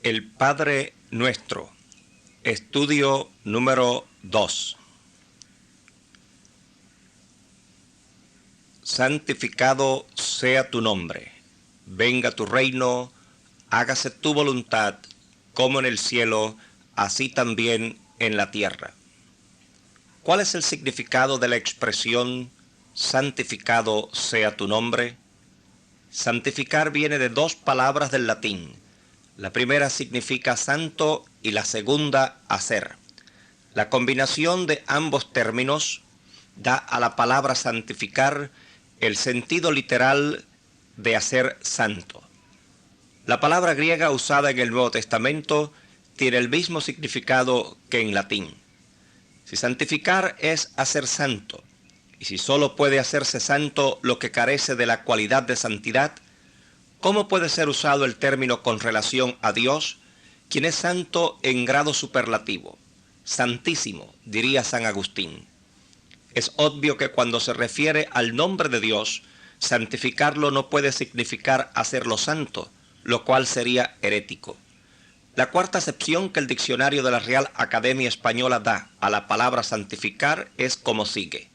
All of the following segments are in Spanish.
El Padre Nuestro, estudio número 2. Santificado sea tu nombre, venga tu reino, hágase tu voluntad, como en el cielo, así también en la tierra. ¿Cuál es el significado de la expresión santificado sea tu nombre? Santificar viene de dos palabras del latín. La primera significa santo y la segunda hacer. La combinación de ambos términos da a la palabra santificar el sentido literal de hacer santo. La palabra griega usada en el Nuevo Testamento tiene el mismo significado que en latín. Si santificar es hacer santo, y si solo puede hacerse santo lo que carece de la cualidad de santidad, ¿cómo puede ser usado el término con relación a Dios, quien es santo en grado superlativo? Santísimo, diría San Agustín. Es obvio que cuando se refiere al nombre de Dios, santificarlo no puede significar hacerlo santo, lo cual sería herético. La cuarta acepción que el diccionario de la Real Academia Española da a la palabra santificar es como sigue: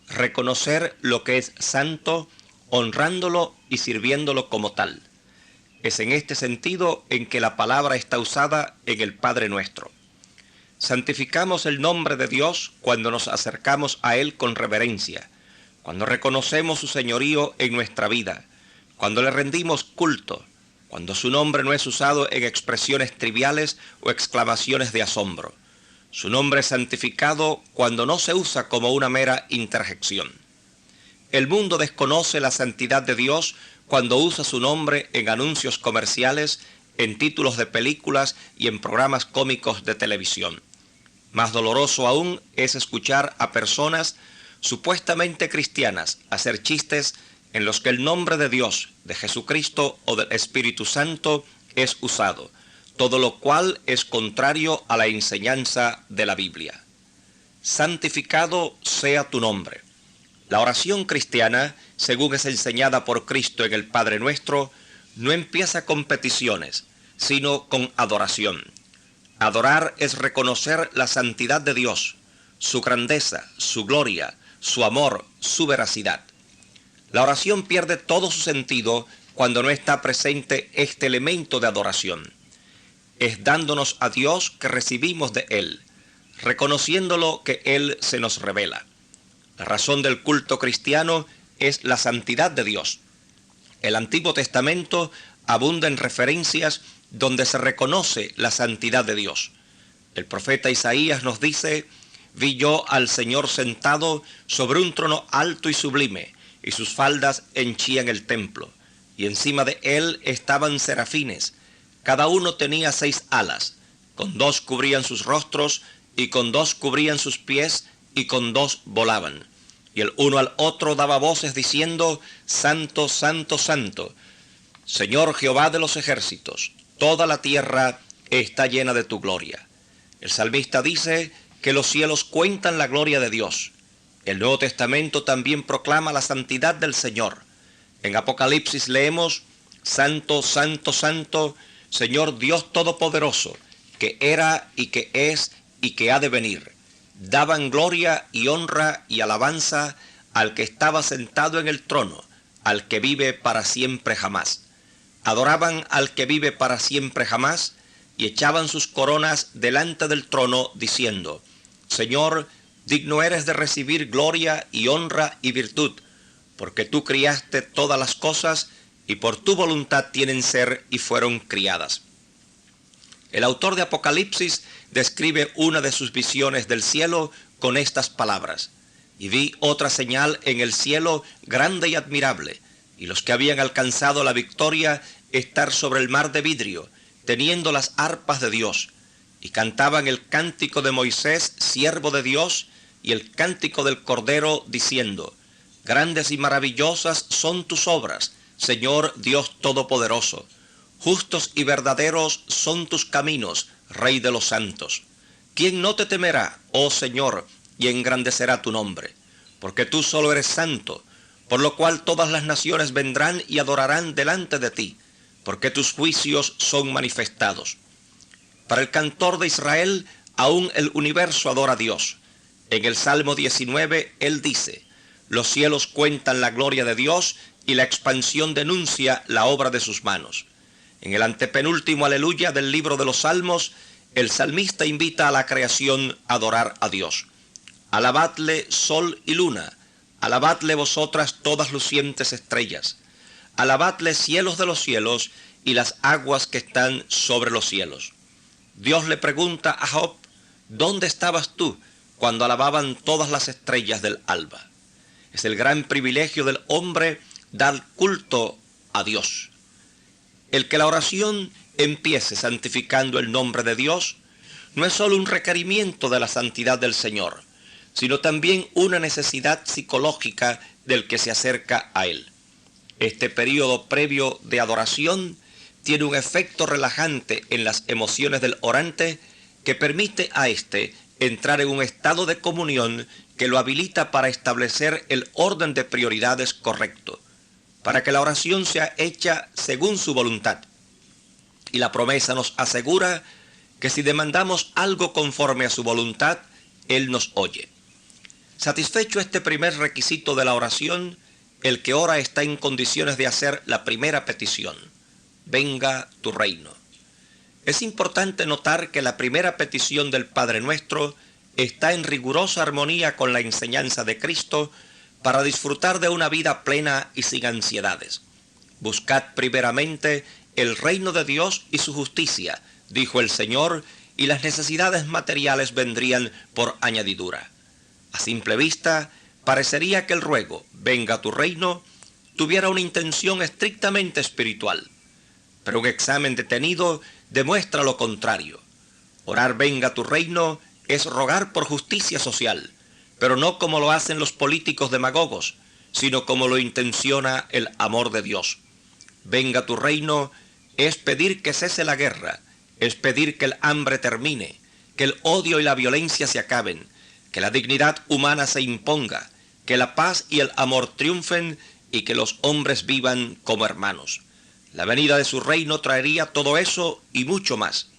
reconocer lo que es santo, honrándolo y sirviéndolo como tal. Es en este sentido en que la palabra está usada en el Padre Nuestro. Santificamos el nombre de Dios cuando nos acercamos a Él con reverencia, cuando reconocemos su señorío en nuestra vida, cuando le rendimos culto, cuando su nombre no es usado en expresiones triviales o exclamaciones de asombro. Su nombre es santificado cuando no se usa como una mera interjección. El mundo desconoce la santidad de Dios cuando usa su nombre en anuncios comerciales, en títulos de películas y en programas cómicos de televisión. Más doloroso aún es escuchar a personas supuestamente cristianas hacer chistes en los que el nombre de Dios, de Jesucristo o del Espíritu Santo es usado, todo lo cual es contrario a la enseñanza de la Biblia. Santificado sea tu nombre. La oración cristiana, según es enseñada por Cristo en el Padre Nuestro, no empieza con peticiones, sino con adoración. Adorar es reconocer la santidad de Dios, su grandeza, su gloria, su amor, su veracidad. La oración pierde todo su sentido cuando no está presente este elemento de adoración. Es dándonos a Dios que recibimos de Él, reconociéndolo que Él se nos revela. La razón del culto cristiano es la santidad de Dios. El Antiguo Testamento abunda en referencias donde se reconoce la santidad de Dios. El profeta Isaías nos dice: «Vi yo al Señor sentado sobre un trono alto y sublime, y sus faldas henchían el templo, y encima de él estaban serafines, cada uno tenía 6 alas, con 2 cubrían sus rostros, y con 2 cubrían sus pies, y con 2 volaban. Y el uno al otro daba voces diciendo: Santo, Santo, Santo, Señor Jehová de los ejércitos, toda la tierra está llena de tu gloria». El salmista dice que los cielos cuentan la gloria de Dios. El Nuevo Testamento también proclama la santidad del Señor. En Apocalipsis leemos: Santo, Santo, Santo, Señor Dios Todopoderoso, que era y que es y que ha de venir. Daban gloria y honra y alabanza al que estaba sentado en el trono, al que vive para siempre jamás. Adoraban al que vive para siempre jamás y echaban sus coronas delante del trono diciendo: Señor, digno eres de recibir gloria y honra y virtud, porque tú criaste todas las cosas y por tu voluntad tienen ser y fueron criadas. El autor de Apocalipsis describe una de sus visiones del cielo con estas palabras: «Y vi otra señal en el cielo grande y admirable, y los que habían alcanzado la victoria estar sobre el mar de vidrio, teniendo las arpas de Dios, y cantaban el cántico de Moisés, siervo de Dios, y el cántico del Cordero, diciendo: Grandes y maravillosas son tus obras, Señor Dios Todopoderoso. Justos y verdaderos son tus caminos, Rey de los santos. ¿Quién no te temerá, oh Señor, y engrandecerá tu nombre? Porque tú solo eres santo, por lo cual todas las naciones vendrán y adorarán delante de ti, porque tus juicios son manifestados. Para el cantor de Israel, aún el universo adora a Dios. En el Salmo 19, él dice: los cielos cuentan la gloria de Dios y la expansión denuncia la obra de sus manos. En el antepenúltimo aleluya del libro de los Salmos, el salmista invita a la creación a adorar a Dios. Alabadle sol y luna, alabadle vosotras todas lucientes estrellas, alabadle cielos de los cielos y las aguas que están sobre los cielos. Dios le pregunta a Job: ¿dónde estabas tú cuando alababan todas las estrellas del alba? Es el gran privilegio del hombre dar culto a Dios. El que la oración empiece santificando el nombre de Dios no es solo un requerimiento de la santidad del Señor, sino también una necesidad psicológica del que se acerca a Él. Este periodo previo de adoración tiene un efecto relajante en las emociones del orante que permite a éste entrar en un estado de comunión que lo habilita para establecer el orden de prioridades correcto, para que la oración sea hecha según su voluntad. Y la promesa nos asegura que si demandamos algo conforme a su voluntad, Él nos oye. Satisfecho este primer requisito de la oración, el que ora está en condiciones de hacer la primera petición: venga tu reino. Es importante notar que la primera petición del Padre Nuestro está en rigurosa armonía con la enseñanza de Cristo para disfrutar de una vida plena y sin ansiedades. Buscad primeramente el reino de Dios y su justicia, dijo el Señor, y las necesidades materiales vendrían por añadidura. A simple vista, parecería que el ruego, venga tu reino, tuviera una intención estrictamente espiritual. Pero un examen detenido demuestra lo contrario. Orar venga tu reino es rogar por justicia social, pero no como lo hacen los políticos demagogos, sino como lo intenciona el amor de Dios. Venga tu reino es pedir que cese la guerra, es pedir que el hambre termine, que el odio y la violencia se acaben, que la dignidad humana se imponga, que la paz y el amor triunfen y que los hombres vivan como hermanos. La venida de su reino traería todo eso y mucho más.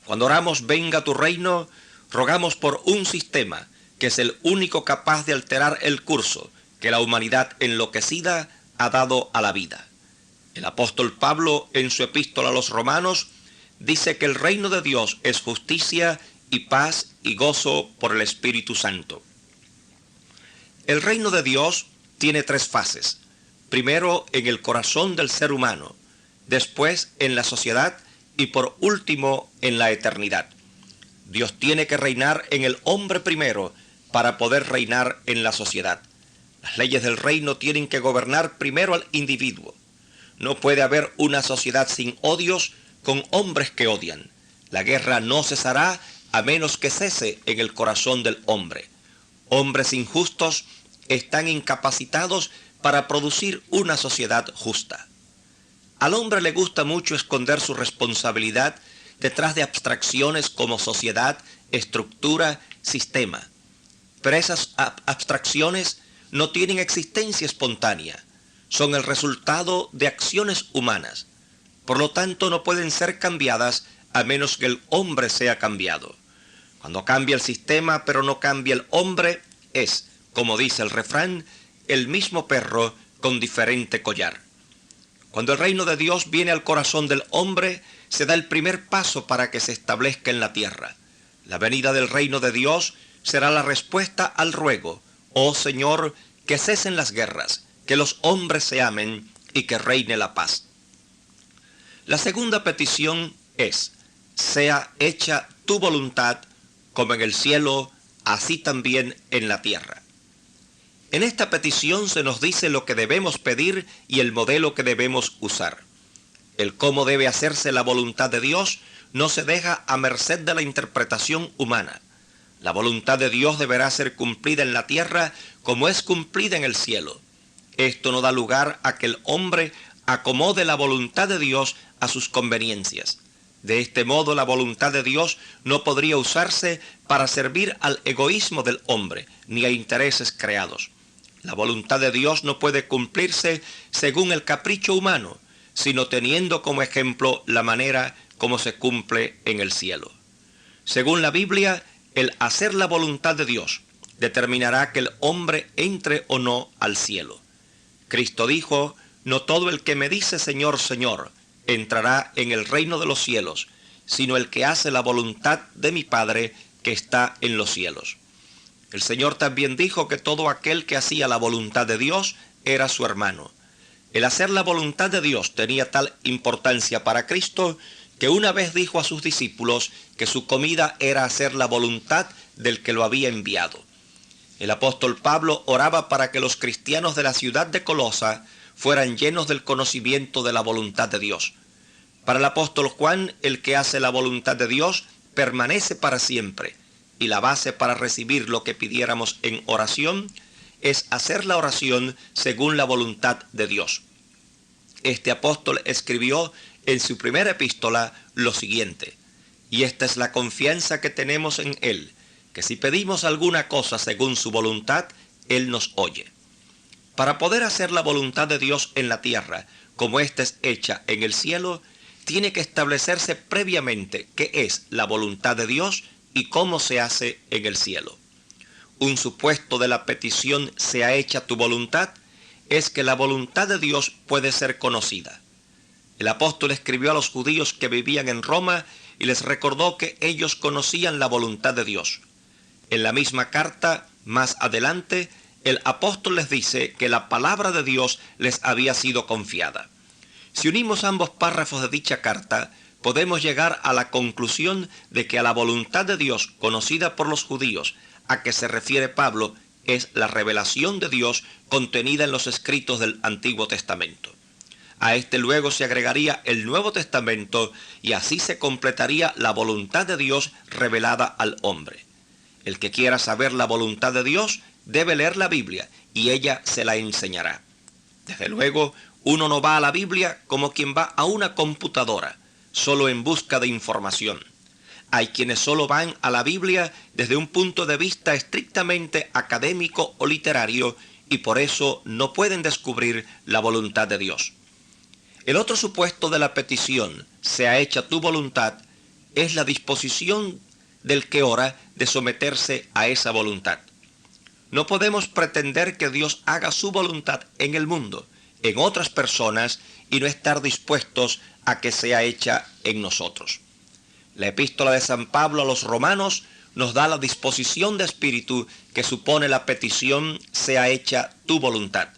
Cuando oramos venga tu reino, rogamos por un sistema que es el único capaz de alterar el curso que la humanidad enloquecida ha dado a la vida. El apóstol Pablo, en su epístola a los Romanos, dice que el reino de Dios es justicia y paz y gozo por el Espíritu Santo. El reino de Dios tiene tres fases. Primero en el corazón del ser humano, después en la sociedad y por último en la eternidad. Dios tiene que reinar en el hombre primero para poder reinar en la sociedad. Las leyes del reino tienen que gobernar primero al individuo. No puede haber una sociedad sin odios con hombres que odian. La guerra no cesará a menos que cese en el corazón del hombre. Hombres injustos están incapacitados para producir una sociedad justa. Al hombre le gusta mucho esconder su responsabilidad detrás de abstracciones como sociedad, estructura, sistema. Pero esas abstracciones no tienen existencia espontánea, son el resultado de acciones humanas. Por lo tanto, no pueden ser cambiadas a menos que el hombre sea cambiado. Cuando cambia el sistema pero no cambia el hombre, es, como dice el refrán, el mismo perro con diferente collar. Cuando el reino de Dios viene al corazón del hombre, se da el primer paso para que se establezca en la tierra. La venida del reino de Dios será la respuesta al ruego: oh Señor, que cesen las guerras, que los hombres se amen y que reine la paz. La segunda petición es: sea hecha tu voluntad, como en el cielo, así también en la tierra. En esta petición se nos dice lo que debemos pedir y el modelo que debemos usar. El cómo debe hacerse la voluntad de Dios no se deja a merced de la interpretación humana. La voluntad de Dios deberá ser cumplida en la tierra como es cumplida en el cielo. Esto no da lugar a que el hombre acomode la voluntad de Dios a sus conveniencias. De este modo, la voluntad de Dios no podría usarse para servir al egoísmo del hombre, ni a intereses creados. La voluntad de Dios no puede cumplirse según el capricho humano, sino teniendo como ejemplo la manera como se cumple en el cielo. Según la Biblia, el hacer la voluntad de Dios determinará que el hombre entre o no al cielo. Cristo dijo: no todo el que me dice Señor, Señor, entrará en el reino de los cielos, sino el que hace la voluntad de mi Padre que está en los cielos. El Señor también dijo que todo aquel que hacía la voluntad de Dios era su hermano. El hacer la voluntad de Dios tenía tal importancia para Cristo que una vez dijo a sus discípulos que su comida era hacer la voluntad del que lo había enviado. El apóstol Pablo oraba para que los cristianos de la ciudad de Colosa fueran llenos del conocimiento de la voluntad de Dios. Para el apóstol Juan, el que hace la voluntad de Dios permanece para siempre, y la base para recibir lo que pidiéramos en oración es hacer la oración según la voluntad de Dios. Este apóstol escribió en su primera epístola lo siguiente: y esta es la confianza que tenemos en Él, que si pedimos alguna cosa según su voluntad, Él nos oye. Para poder hacer la voluntad de Dios en la tierra, como ésta es hecha en el cielo, tiene que establecerse previamente qué es la voluntad de Dios y cómo se hace en el cielo. Un supuesto de la petición sea hecha tu voluntad es que la voluntad de Dios puede ser conocida. El apóstol escribió a los judíos que vivían en Roma y les recordó que ellos conocían la voluntad de Dios. En la misma carta, más adelante, el apóstol les dice que la palabra de Dios les había sido confiada. Si unimos ambos párrafos de dicha carta, podemos llegar a la conclusión de que a la voluntad de Dios conocida por los judíos, a que se refiere Pablo, es la revelación de Dios contenida en los escritos del Antiguo Testamento. A este luego se agregaría el Nuevo Testamento y así se completaría la voluntad de Dios revelada al hombre. El que quiera saber la voluntad de Dios debe leer la Biblia y ella se la enseñará. Desde luego, uno no va a la Biblia como quien va a una computadora, solo en busca de información. Hay quienes solo van a la Biblia desde un punto de vista estrictamente académico o literario y por eso no pueden descubrir la voluntad de Dios. El otro supuesto de la petición, sea hecha tu voluntad, es la disposición del que ora de someterse a esa voluntad. No podemos pretender que Dios haga su voluntad en el mundo, en otras personas, y no estar dispuestos a que sea hecha en nosotros. La epístola de San Pablo a los romanos nos da la disposición de espíritu que supone la petición sea hecha tu voluntad.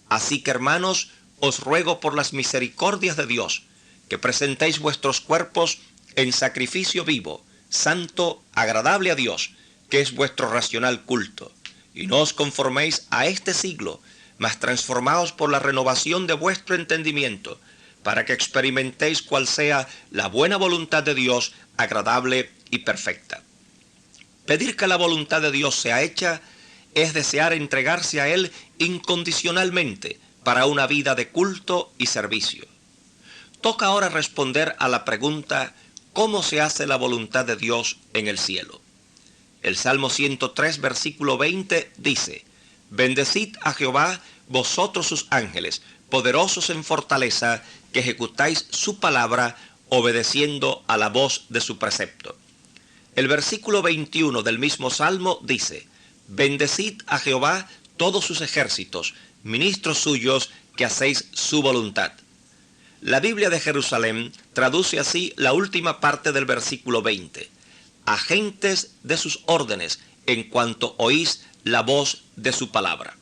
Así que, hermanos, os ruego por las misericordias de Dios que presentéis vuestros cuerpos en sacrificio vivo, santo, agradable a Dios, que es vuestro racional culto. Y no os conforméis a este siglo, mas transformaos por la renovación de vuestro entendimiento, para que experimentéis cuál sea la buena voluntad de Dios, agradable y perfecta. Pedir que la voluntad de Dios sea hecha es desear entregarse a Él incondicionalmente para una vida de culto y servicio. Toca ahora responder a la pregunta: ¿cómo se hace la voluntad de Dios en el cielo? El Salmo 103, versículo 20 dice: bendecid a Jehová vosotros sus ángeles, poderosos en fortaleza, que ejecutáis su palabra, obedeciendo a la voz de su precepto. El versículo 21 del mismo Salmo dice: bendecid a Jehová todos sus ejércitos, ministros suyos, que hacéis su voluntad. La Biblia de Jerusalén traduce así la última parte del versículo 20: agentes de sus órdenes, en cuanto oís la voz de su palabra.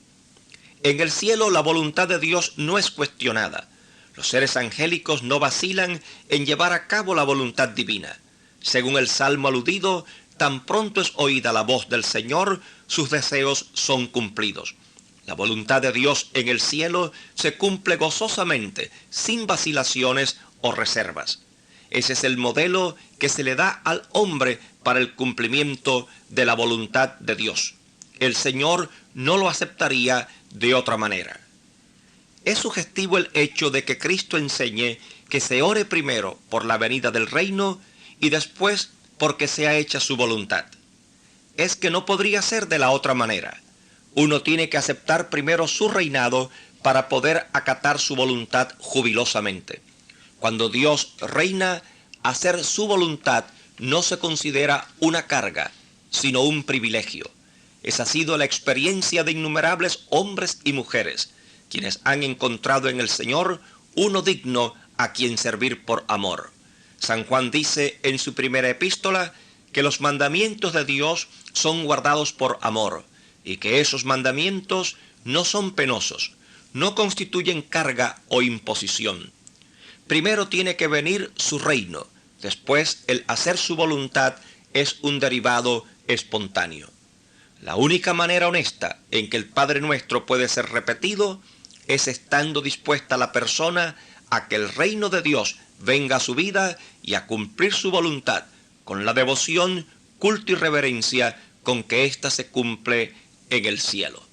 En el cielo la voluntad de Dios no es cuestionada. Los seres angélicos no vacilan en llevar a cabo la voluntad divina. Según el Salmo aludido, tan pronto es oída la voz del Señor, sus deseos son cumplidos. La voluntad de Dios en el cielo se cumple gozosamente, sin vacilaciones o reservas. Ese es el modelo que se le da al hombre para el cumplimiento de la voluntad de Dios. El Señor no lo aceptaría de otra manera. Es sugestivo el hecho de que Cristo enseñe que se ore primero por la venida del reino y después porque sea hecha su voluntad. Es que no podría ser de la otra manera. Uno tiene que aceptar primero su reinado para poder acatar su voluntad jubilosamente. Cuando Dios reina, hacer su voluntad no se considera una carga, sino un privilegio. Esa ha sido la experiencia de innumerables hombres y mujeres, quienes han encontrado en el Señor uno digno a quien servir por amor. San Juan dice en su primera epístola que los mandamientos de Dios son guardados por amor y que esos mandamientos no son penosos, no constituyen carga o imposición. Primero tiene que venir su reino, después el hacer su voluntad es un derivado espontáneo. La única manera honesta en que el Padre Nuestro puede ser repetido es estando dispuesta la persona a que el reino de Dios venga a su vida y a cumplir su voluntad con la devoción, culto y reverencia con que ésta se cumple en el cielo.